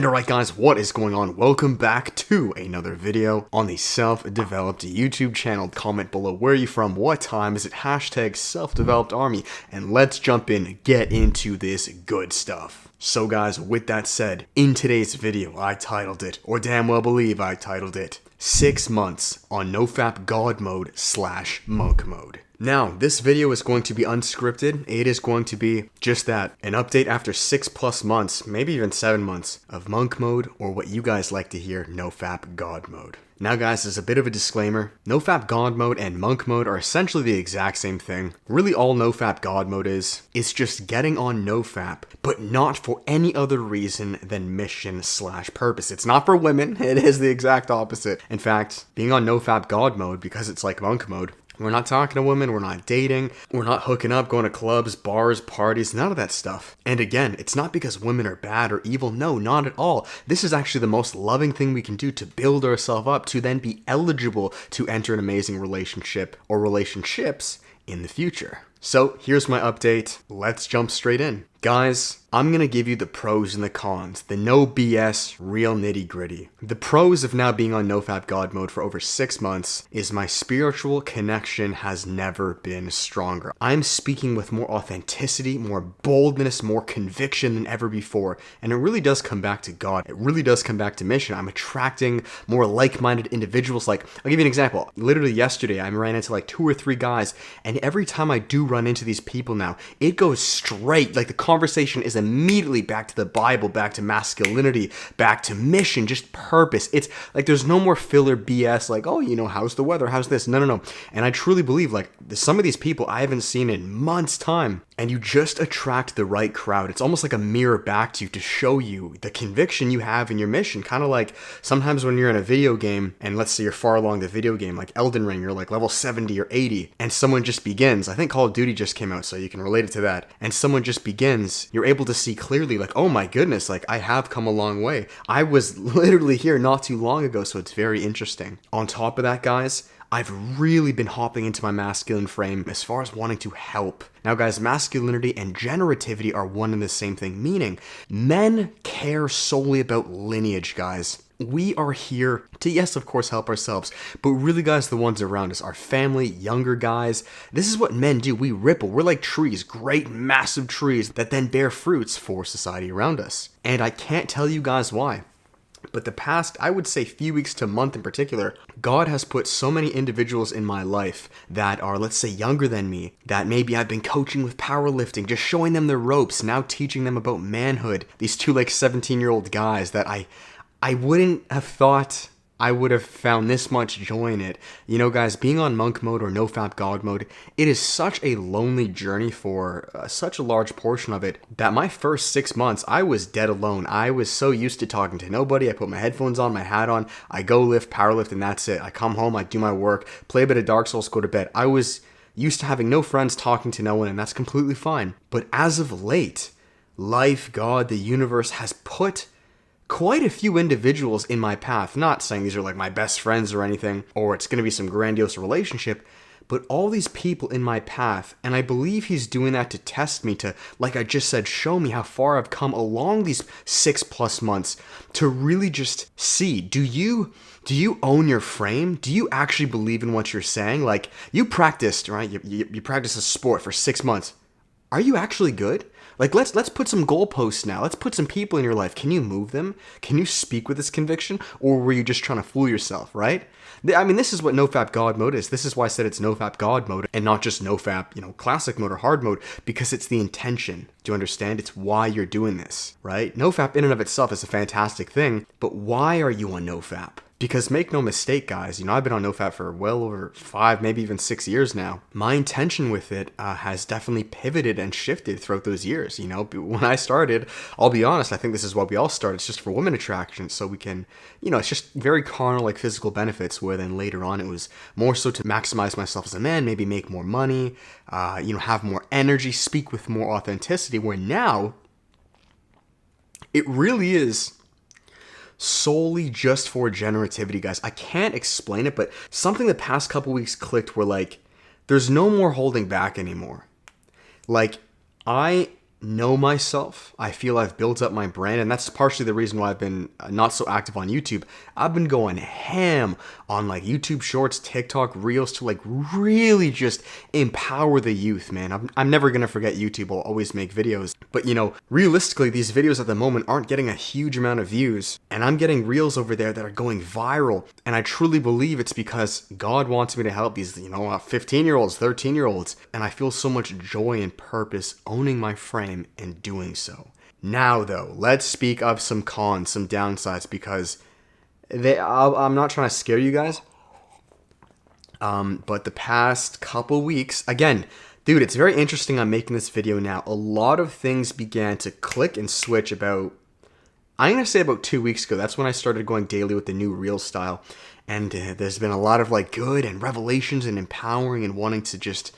alright guys, what is going on? Welcome back to another video on the self-developed YouTube channel. Comment below where you're from, what time is it, hashtag self-developed army, and let's jump in and get into this good stuff. So guys, with that said, in today's video I titled it, or damn well believe I titled it, 6 months on Nofap God mode / monk mode. Now, this video is going to be unscripted. It is going to be just that, an update after 6+ months, maybe even 7 months, of monk mode, or what you guys like to hear, Nofap God mode. Now guys, as a bit of a disclaimer, Nofap God mode and monk mode are essentially the exact same thing. Really all Nofap God mode is just getting on Nofap, but not for any other reason than mission / purpose. It's not for women, it is the exact opposite. In fact, being on Nofap God mode, because it's like monk mode, we're not talking to women, we're not dating, we're not hooking up, going to clubs, bars, parties, none of that stuff. And again, it's not because women are bad or evil, no, not at all. This is actually the most loving thing we can do to build ourselves up to then be eligible to enter an amazing relationship or relationships in the future. So here's my update, let's jump straight in. Guys, I'm gonna give you the pros and the cons, the no BS, real nitty gritty. The pros of now being on Nofap God mode for over 6 months is my spiritual connection has never been stronger. I'm speaking with more authenticity, more boldness, more conviction than ever before. And it really does come back to God. It really does come back to mission. I'm attracting more like-minded individuals. Like, I'll give you an example. Literally yesterday, I ran into like 2 or 3 guys, and every time I do run into these people now, it goes straight, like the conversation is immediately back to the Bible, back to masculinity, back to mission, just purpose. It's like there's no more filler BS like, oh, you know, how's the weather, how's this? No. And I truly believe like some of these people I haven't seen in months' time, and you just attract the right crowd. It's almost like a mirror back to you to show you the conviction you have in your mission. Kind of like sometimes when you're in a video game, and let's say you're far along the video game, like Elden Ring, you're like level 70 or 80, and someone just begins. I think Call of Duty just came out, so you can relate it to that. And someone just begins, you're able to see clearly like, oh my goodness, like I have come a long way. I was literally here not too long ago, so it's very interesting. On top of that, guys, I've really been hopping into my masculine frame as far as wanting to help. Now guys, masculinity and generativity are one and the same thing, meaning men care solely about lineage, guys. We are here to, yes, of course, help ourselves, but really, guys, the ones around us, our family, younger guys, this is what men do. We ripple. We're like trees, great, massive trees that then bear fruits for society around us. And I can't tell you guys why. But the past, I would say few weeks to month in particular, God has put so many individuals in my life that are, let's say, younger than me, that maybe I've been coaching with powerlifting, just showing them the ropes, now teaching them about manhood. These 2 like 17-year-old guys that I wouldn't have thought I would have found this much joy in it. You know, guys, being on monk mode or Nofap God mode, it is such a lonely journey for such a large portion of it that my first 6 months, I was dead alone. I was so used to talking to nobody. I put my headphones on, my hat on, I go lift, powerlift, and that's it. I come home, I do my work, play a bit of Dark Souls, go to bed. I was used to having no friends, talking to no one, and that's completely fine. But as of late, life, God, the universe has put quite a few individuals in my path, not saying these are like my best friends or anything, or it's going to be some grandiose relationship, but all these people in my path, and I believe he's doing that to test me, to, like I just said, show me how far I've come along these 6+ months, to really just see, do you own your frame? Do you actually believe in what you're saying? Like, you practiced, right? You practiced a sport for 6 months. Are you actually good? Like, let's put some goalposts now. Let's put some people in your life. Can you move them? Can you speak with this conviction? Or were you just trying to fool yourself, right? I mean, this is what Nofap God mode is. This is why I said it's Nofap God mode and not just Nofap, you know, classic mode or hard mode, because it's the intention. Do you understand? It's why you're doing this, right? Nofap in and of itself is a fantastic thing, but why are you on Nofap? Because make no mistake, guys, you know, I've been on Nofap for well over 5, maybe even 6 years now. My intention with it has definitely pivoted and shifted throughout those years. You know, when I started, I'll be honest, I think this is why we all start. It's just for women attraction, so we can, you know, it's just very carnal, like physical benefits, where then later on it was more so to maximize myself as a man, maybe make more money, you know, have more energy, speak with more authenticity, where now it really is solely just for generativity, guys. I can't explain it, but something the past couple weeks clicked where like, there's no more holding back anymore. Like, I know myself. I feel I've built up my brand, and that's partially the reason why I've been not so active on YouTube. I've been going ham on like YouTube Shorts, TikTok, Reels to like really just empower the youth, man. I'm never gonna forget YouTube. I'll always make videos, but you know, realistically, these videos at the moment aren't getting a huge amount of views, and I'm getting Reels over there that are going viral, and I truly believe it's because God wants me to help these, you know, 15-year-olds, 13-year-olds, and I feel so much joy and purpose owning my frame in doing so. Now though, let's speak of some cons, some downsides, because I'm not trying to scare you guys, but the past couple weeks, again, dude, it's very interesting I'm making this video now. A lot of things began to click and switch about, I'm going to say about 2 weeks ago. That's when I started going daily with the new reel style. And there's been a lot of like good and revelations and empowering and wanting to just,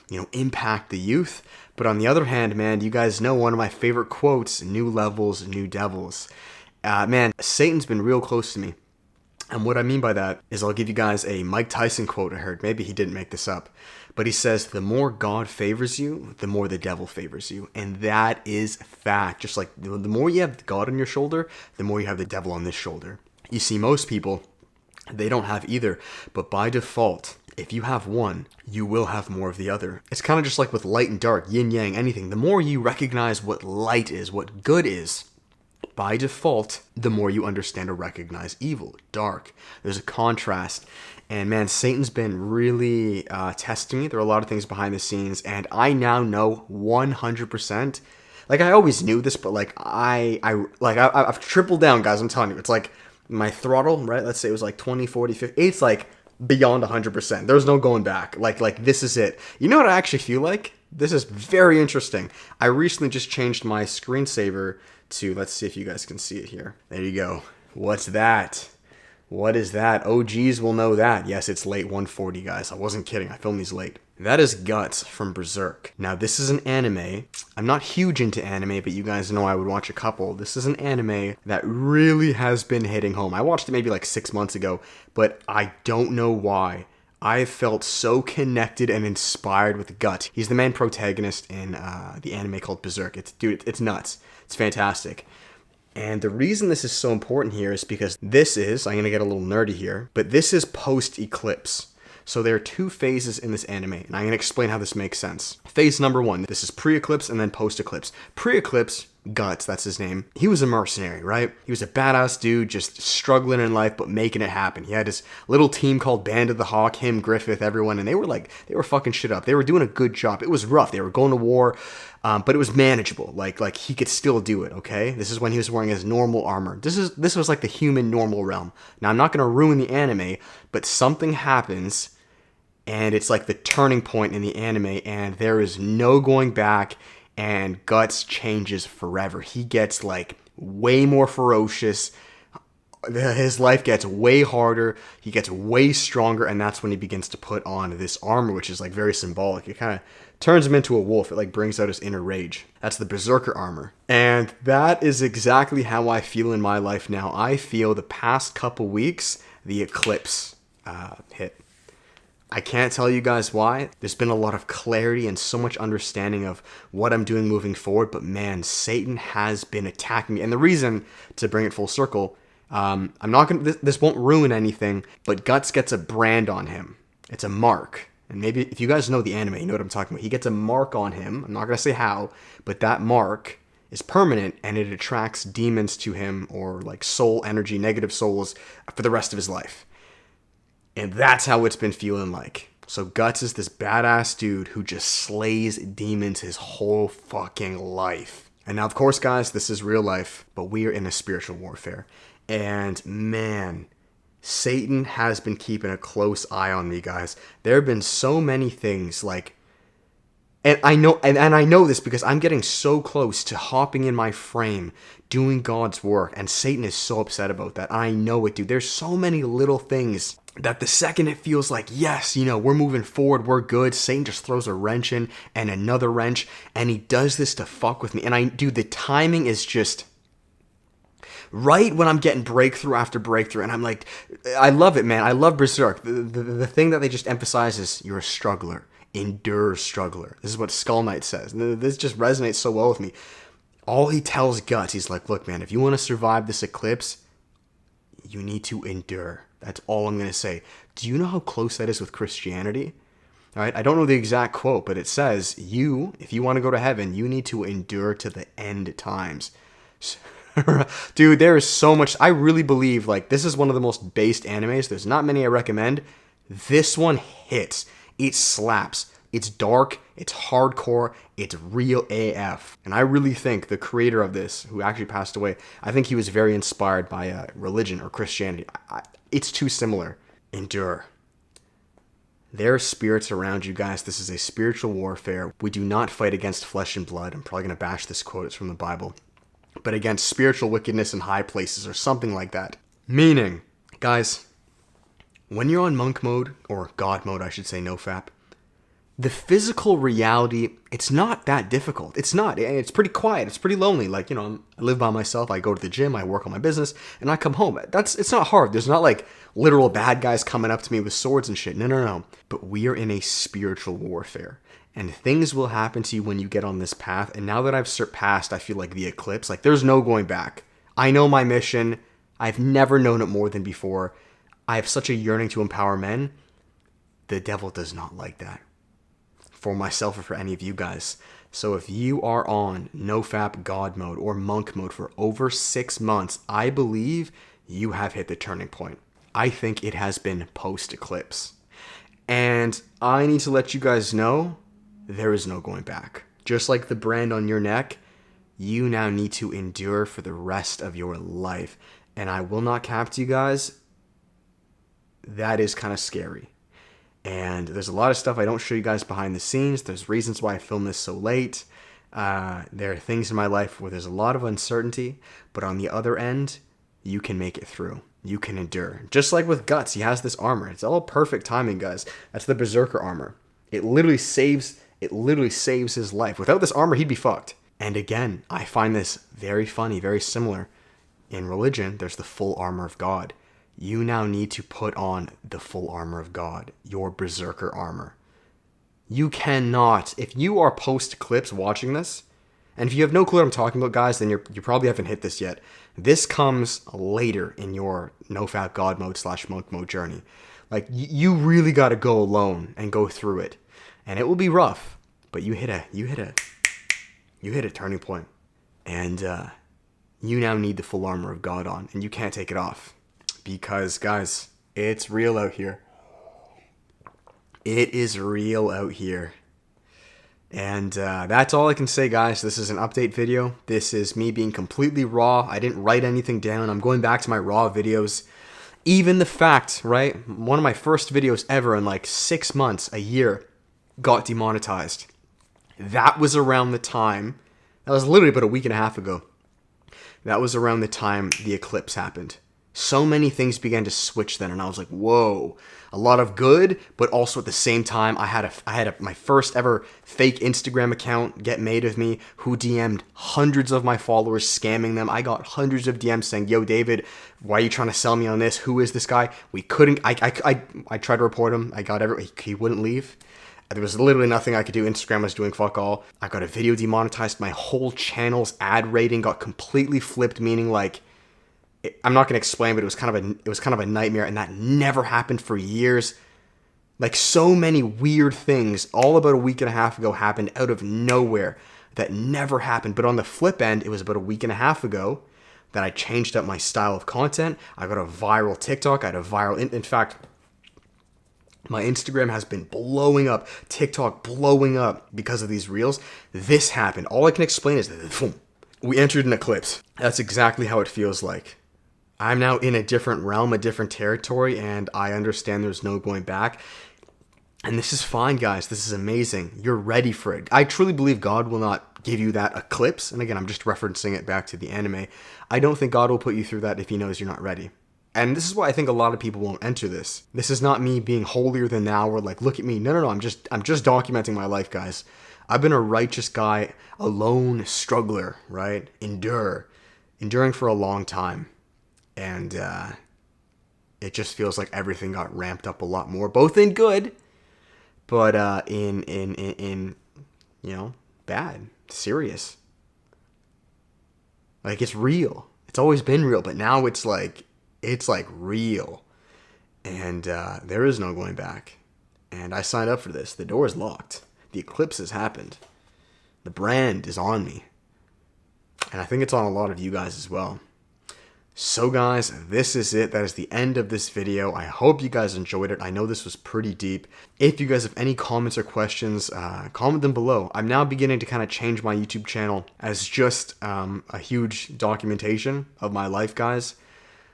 you know, impact the youth. But on the other hand, man, you guys know one of my favorite quotes, new levels, new devils. Man, Satan's been real close to me. And what I mean by that is I'll give you guys a Mike Tyson quote I heard. Maybe he didn't make this up. But he says, the more God favors you, the more the devil favors you. And that is fact. Just like the more you have God on your shoulder, the more you have the devil on this shoulder. You see, most people, they don't have either. But by default, if you have one, you will have more of the other. It's kind of just like with light and dark, yin yang, anything. The more you recognize what light is, what good is, by default, the more you understand or recognize evil, dark. There's a contrast. And man, Satan's been really testing me. There are a lot of things behind the scenes, and I now know 100%. Like, I always knew this, but like I've tripled down, guys. I'm telling you, it's like my throttle, right? Let's say it was like 20, 40, 50. It's like beyond 100%. There's no going back. Like this is it. You know what I actually feel like? This is very interesting. I recently just changed my screensaver to, let's see if you guys can see it here. There you go. What's that? What is that? OGs will know that. Yes, it's late 1:40, guys. I wasn't kidding. I filmed these late. That is Guts from Berserk. Now, this is an anime. I'm not huge into anime, but you guys know I would watch a couple. This is an anime that really has been hitting home. I watched it maybe like 6 months ago, but I don't know why. I felt so connected and inspired with Guts. He's the main protagonist in the anime called Berserk. It's nuts. It's fantastic. And the reason this is so important here is because this is, I'm going to get a little nerdy here, but this is post-eclipse. So there are two phases in this anime, and I'm going to explain how this makes sense. Phase number one, this is pre-eclipse and then post-eclipse. Pre-eclipse, Guts, that's his name. He was a mercenary, right? He was a badass dude, just struggling in life, but making it happen. He had his little team called Band of the Hawk, him, Griffith, everyone, and they were fucking shit up. They were doing a good job. It was rough. They were going to war, but it was manageable. Like he could still do it, okay? This is when he was wearing his normal armor. This was like the human normal realm. Now, I'm not going to ruin the anime, but something happens, and it's like the turning point in the anime, and there is no going back, and Guts changes forever. He gets like way more ferocious. His life gets way harder. He gets way stronger, and that's when he begins to put on this armor, which is like very symbolic. It kind of turns him into a wolf. It like brings out his inner rage. That's the Berserker armor. And that is exactly how I feel in my life now. I feel the past couple weeks, the eclipse hit. I can't tell you guys why. There's been a lot of clarity and so much understanding of what I'm doing moving forward, but man, Satan has been attacking me. And the reason, to bring it full circle, I'm not gonna, this won't ruin anything, but Guts gets a brand on him. It's a mark. And maybe if you guys know the anime, you know what I'm talking about. He gets a mark on him. I'm not gonna say how, but that mark is permanent, and it attracts demons to him, or like soul energy, negative souls, for the rest of his life. And that's how it's been feeling like. So Guts is this badass dude who just slays demons his whole fucking life. And now, of course, guys, this is real life, but we are in a spiritual warfare. And man, Satan has been keeping a close eye on me, guys. There have been so many things like, and I know this because I'm getting so close to hopping in my frame, doing God's work, and Satan is so upset about that. I know it, dude. There's so many little things that the second it feels like, yes, you know, we're moving forward, we're good, Satan just throws a wrench in and another wrench, and he does this to fuck with me. And dude, the timing is just right when I'm getting breakthrough after breakthrough, and I'm like, I love it, man. I love Berserk. The thing that they just emphasize is you're a struggler. Endure, struggler. This is what Skull Knight says. And this just resonates so well with me. All he tells Guts, he's like, look, man, if you want to survive this eclipse, you need to endure. That's all I'm going to say. Do you know how close that is with Christianity? All right, I don't know the exact quote, but it says, if you want to go to heaven, you need to endure to the end times. Dude, there is so much. I really believe, like, this is one of the most based animes. There's not many I recommend. This one hits. It slaps. It's dark. It's hardcore. It's real AF. And I really think the creator of this, who actually passed away, I think he was very inspired by religion or Christianity. It's too similar. Endure. There are spirits around you guys. This is a spiritual warfare. We do not fight against flesh and blood. I'm probably going to bash this quote. It's from the Bible. But against spiritual wickedness in high places or something like that. Meaning, guys, when you're on monk mode, or God mode, I should say, Nofap, the physical reality, it's not that difficult. It's not. It's pretty quiet. It's pretty lonely. Like, I live by myself. I go to the gym. I work on my business. And I come home. It's not hard. There's not like literal bad guys coming up to me with swords and shit. No. But we are in a spiritual warfare. And things will happen to you when you get on this path. And now that I've surpassed, I feel like the eclipse, like there's no going back. I know my mission. I've never known it more than before. I have such a yearning to empower men. The devil does not like that. For myself or for any of you guys. So if you are on Nofap God mode or monk mode for over 6 months, I believe you have hit the turning point. I think it has been post-eclipse. And I need to let you guys know, there is no going back. Just like the brand on your neck, you now need to endure for the rest of your life. And I will not cap to you guys, that is kind of scary. And there's a lot of stuff I don't show you guys behind the scenes. There's reasons why I film this so late. There are things in my life where there's a lot of uncertainty, but on the other end, you can make it through. You can endure. Just like with Guts, he has this armor. It's all perfect timing, guys. That's the berserker armor. It literally saves his life. Without this armor, he'd be fucked. And again, I find this very funny, very similar. In religion, there's the full armor of God. You now need to put on the full armor of God, your berserker armor. You cannot, if you are post-eclipse watching this, and if you have no clue what I'm talking about, guys, then you probably haven't hit this yet. This comes later in your Nofap God mode / monk mode journey. Like, you really got to go alone and go through it. And it will be rough, but you hit a turning point. And you now need the full armor of God on, and you can't take it off. Because, guys, it's real out here. It is real out here. And that's all I can say, guys. This is an update video. This is me being completely raw. I didn't write anything down. I'm going back to my raw videos. Even the fact, right, one of my first videos ever in like 6 months, a year, got demonetized. That was around the time, that was literally about a week and a half ago. That was around the time the eclipse happened. So many things began to switch then, and I was like, whoa. A lot of good, but also at the same time, I had my first ever fake Instagram account get made of me, who DM'd hundreds of my followers, scamming them. I got hundreds of DMs saying, yo, David, why are you trying to sell me on this? Who is this guy? We couldn't, I tried to report him. He wouldn't leave. There was literally nothing I could do. Instagram was doing fuck all. I got a video demonetized. My whole channel's ad rating got completely flipped, meaning like, I'm not going to explain, but it was kind of a nightmare, and that never happened for years. Like, so many weird things all about a week and a half ago happened out of nowhere that never happened. But on the flip end, it was about a week and a half ago that I changed up my style of content. I got a viral TikTok. I had a viral, in fact, my Instagram has been blowing up, TikTok blowing up because of these reels. This happened. All I can explain is that we entered an eclipse. That's exactly how it feels like. I'm now in a different realm, a different territory, and I understand there's no going back. And this is fine, guys. This is amazing. You're ready for it. I truly believe God will not give you that eclipse. And again, I'm just referencing it back to the anime. I don't think God will put you through that if he knows you're not ready. And this is why I think a lot of people won't enter this. This is not me being holier than thou or like, look at me. No. I'm just documenting my life, guys. I've been a righteous guy, a lone struggler, right? Enduring for a long time. And it just feels like everything got ramped up a lot more, both in good, but in you know, bad, serious. Like, it's real. It's always been real, but now it's like real. And there is no going back. And I signed up for this. The door is locked. The eclipse has happened. The brand is on me. And I think it's on a lot of you guys as well. So guys, this is it. That is the end of this video. I hope you guys enjoyed it. I know this was pretty deep. If you guys have any comments or questions, comment them below. I'm now beginning to kind of change my YouTube channel as just a huge documentation of my life, guys.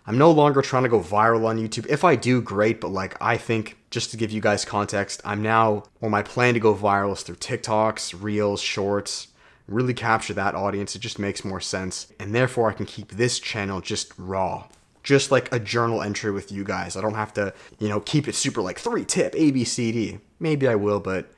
I'm no longer trying to go viral on YouTube. If I do, great, but like, I think, just to give you guys context, my plan to go viral is through TikToks, Reels, Shorts, really capture that audience. It just makes more sense. And therefore, I can keep this channel just raw. Just like a journal entry with you guys. I don't have to, you know, keep it super like 3-tip, A, B, C, D. Maybe I will, but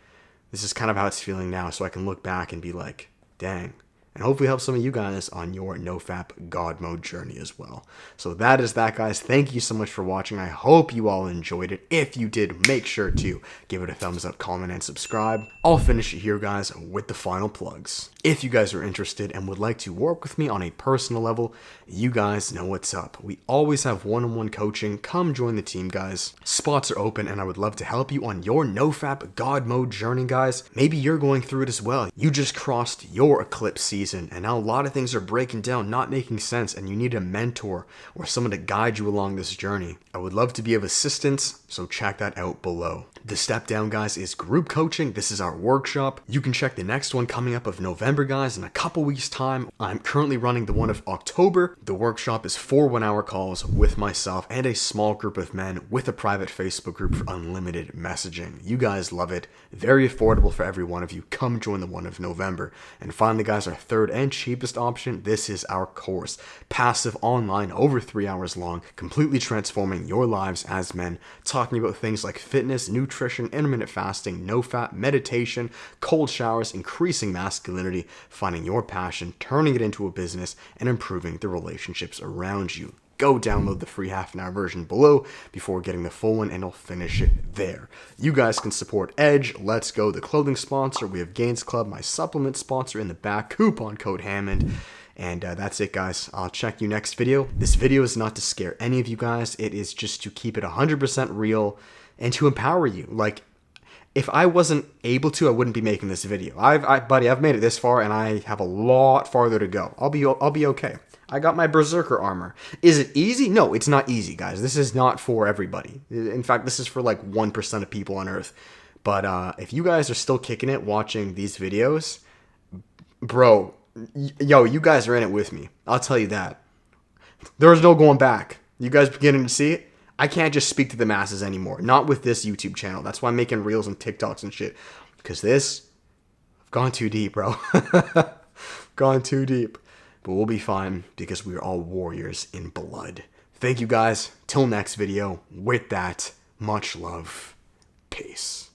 this is kind of how it's feeling now. So I can look back and be like, dang. And hopefully help some of you guys on your Nofap God mode journey as well. So that is that, guys. Thank you so much for watching. I hope you all enjoyed it. If you did, make sure to give it a thumbs up, comment, and subscribe. I'll finish it here, guys, with the final plugs. If you guys are interested and would like to work with me on a personal level, you guys know what's up. We always have one-on-one coaching. Come join the team, guys. Spots are open, and I would love to help you on your Nofap God mode journey, guys. Maybe you're going through it as well. You just crossed your eclipse season, and now a lot of things are breaking down, not making sense, and you need a mentor or someone to guide you along this journey. I would love to be of assistance, so check that out below. The step down, guys, is group coaching. This is our workshop. You can check the next one coming up of November, guys, in a couple weeks time. I'm currently running the one of October. The workshop is 4 1-hour calls with myself and a small group of men with a private Facebook group for unlimited messaging. You guys love it. Very affordable for every one of you. Come join the one of November. And finally, guys, our third and cheapest option, this is our course. Passive online, over 3 hours long, completely transforming your lives as men, talking about things like fitness, nutrition, intermittent fasting, Nofap, meditation, cold showers, increasing masculinity, finding your passion, turning it into a business, and improving the relationships around you. Go download the free half-an-hour version below before getting the full one, and I'll finish it there. You guys can support Edge, Let's Go, the clothing sponsor. We have Gains Club, my supplement sponsor, in the back, coupon code Hammond. And that's it, guys. I'll check you next video. This video is not to scare any of you guys. It is just to keep it 100% real and to empower you. Like, if I wasn't able to, I wouldn't be making this video. Buddy, I've made it this far, and I have a lot farther to go. I'll be okay. I got my berserker armor. Is it easy? No, it's not easy, guys. This is not for everybody. In fact, this is for like 1% of people on Earth. But if you guys are still kicking it watching these videos, bro, yo, you guys are in it with me. I'll tell you that. There's no going back. You guys beginning to see it? I can't just speak to the masses anymore. Not with this YouTube channel. That's why I'm making Reels and TikToks and shit. Because I've gone too deep, bro. Gone too deep. But we'll be fine because we are all warriors in blood. Thank you, guys. Till next video. With that, much love. Peace.